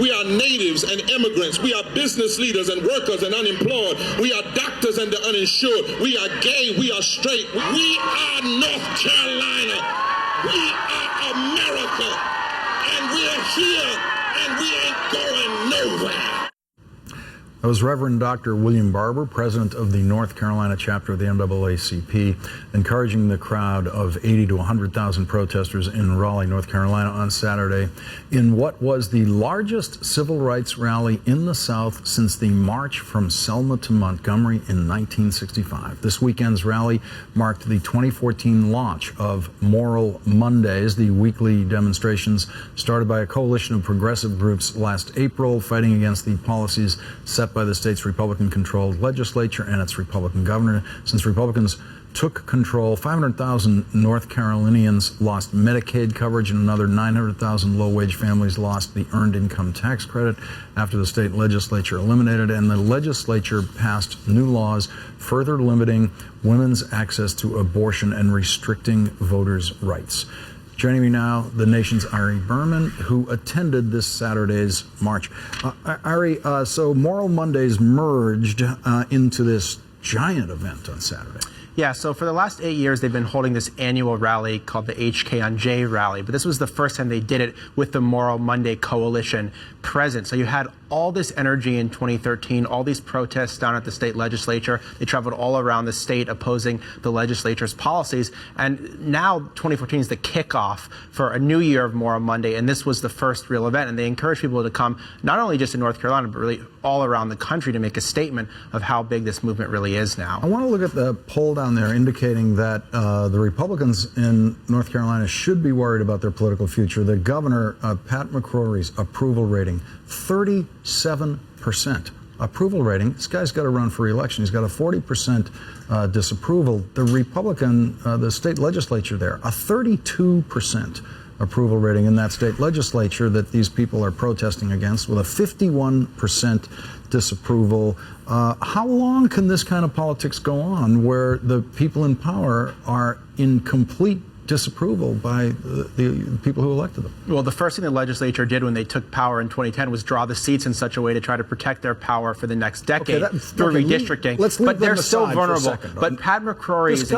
We are natives and immigrants. We are business leaders and workers and unemployed. We are doctors and the uninsured. We are gay. We are straight. We are North Carolina. We are America. And we're here and we ain't going nowhere. That was Reverend Dr. William Barber, president of the North Carolina chapter of the NAACP, encouraging the crowd of 80 to 100,000 protesters in Raleigh, North Carolina on Saturday in what was the largest civil rights rally in the South since the march from Selma to Montgomery in 1965. This weekend's rally marked the 2014 launch of Moral Mondays, the weekly demonstrations started by a coalition of progressive groups last April, fighting against the policies set by the state's Republican-controlled legislature and its Republican governor. Since Republicans took control, 500,000 North Carolinians lost Medicaid coverage and another 900,000 low-wage families lost the earned income tax credit after the state legislature eliminated it, and the legislature passed new laws further limiting women's access to abortion and restricting voters' rights. Joining me now, the nation's Ari Berman, who attended this Saturday's march. Ari, so Moral Mondays merged into this giant event on Saturday. Yeah, so for the last 8 years, they've been holding this annual rally called the HK on J rally, but this was the first time they did it with the Moral Monday Coalition present. So you had all this energy in 2013, all these protests down at the state legislature. They traveled all around the state opposing the legislature's policies. And now 2014 is the kickoff for a new year of Moral Monday, and this was the first real event. And they encourage people to come not only just in North Carolina, but really all around the country to make a statement of how big this movement really is now. I want to look at the poll down there indicating that the Republicans in North Carolina should be worried about their political future. The governor, Pat McCrory's approval rating, 37% approval rating. This guy's got to run for re-election. He's got a 40% disapproval. The Republican, the state legislature there, a 32% approval rating in that state legislature that these people are protesting against, with a 51% disapproval. How long can this kind of politics go on where the people in power are in complete disapproval by the people who elected them? Well, the first thing the legislature did when they took power in 2010 was draw the seats in such a way to try to protect their power for the next decade through redistricting. But they're still vulnerable. Second, but Pat McCrory is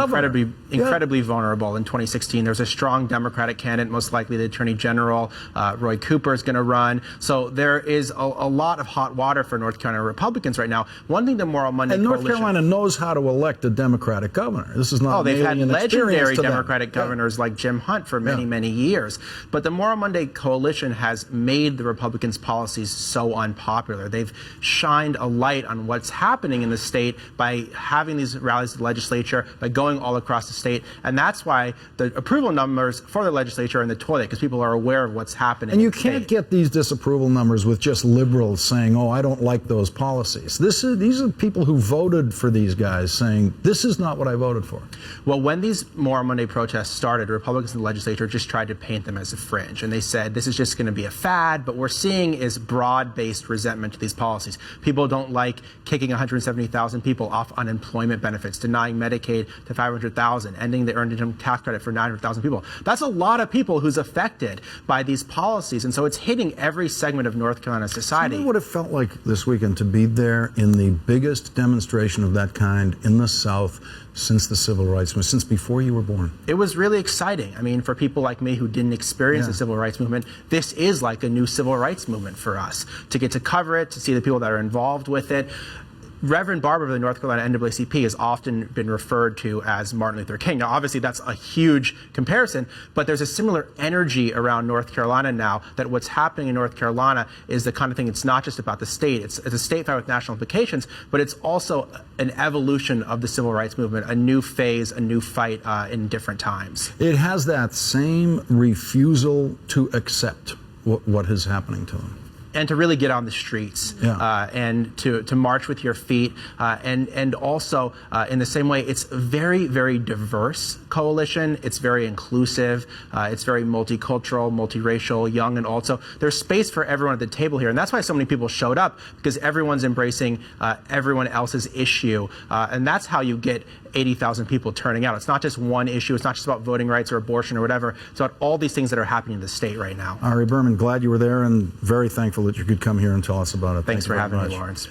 incredibly vulnerable in 2016. There's a strong Democratic candidate, most likely the Attorney General. Roy Cooper is going to run. So there is a lot of hot water for North Carolina Republicans right now. One thing the Moral Monday and North Coalition, Carolina knows how to elect a Democratic governor. This is not they've had legendary Democratic governors like Jim Hunt for many years. But the Moral Monday Coalition has made the Republicans' policies so unpopular. They've shined a light on what's happening in the state by having these rallies to the legislature, by going all across the state. And that's why the approval numbers for the legislature are in the toilet, because people are aware of what's happening. And you can't get these disapproval numbers with just liberals saying, oh, I don't like those policies. These are people who voted for these guys saying, this is not what I voted for. Well, when these Moral Monday protests started, Republicans in the legislature just tried to paint them as a fringe. And they said, this is just going to be a fad. But we're seeing is broad-based resentment to these policies. People don't like kicking 170,000 people off unemployment benefits, denying Medicaid to 500,000, ending the earned income tax credit for 900,000 people. That's a lot of people who's affected by these policies. And so it's hitting every segment of North Carolina society. You know what it felt like this weekend to be there in the biggest demonstration of that kind in the South since the civil rights movement, since before you were born? It was really exciting. I mean, for people like me who didn't experience the civil rights movement, this is like a new civil rights movement for us. To get to cover it, to see the people that are involved with it. Reverend Barber of the North Carolina NAACP has often been referred to as Martin Luther King. Now, obviously, that's a huge comparison, but there's a similar energy around North Carolina now, that what's happening in North Carolina is the kind of thing, it's not just about the state. It's a state fight with national implications, but it's also an evolution of the civil rights movement, a new phase, a new fight in different times. It has that same refusal to accept what is happening to them. And to really get on the streets and to march with your feet. And also, in the same way, it's a very, very diverse coalition. It's very inclusive. It's very multicultural, multiracial, young and old. So there's space for everyone at the table here. And that's why so many people showed up, because everyone's embracing everyone else's issue. And that's how you get 80,000 people turning out. It's not just one issue. It's not just about voting rights or abortion or whatever. It's about all these things that are happening in the state right now. Ari Berman, glad you were there and very thankful that you could come here and tell us about it. Thanks for having me, Lawrence.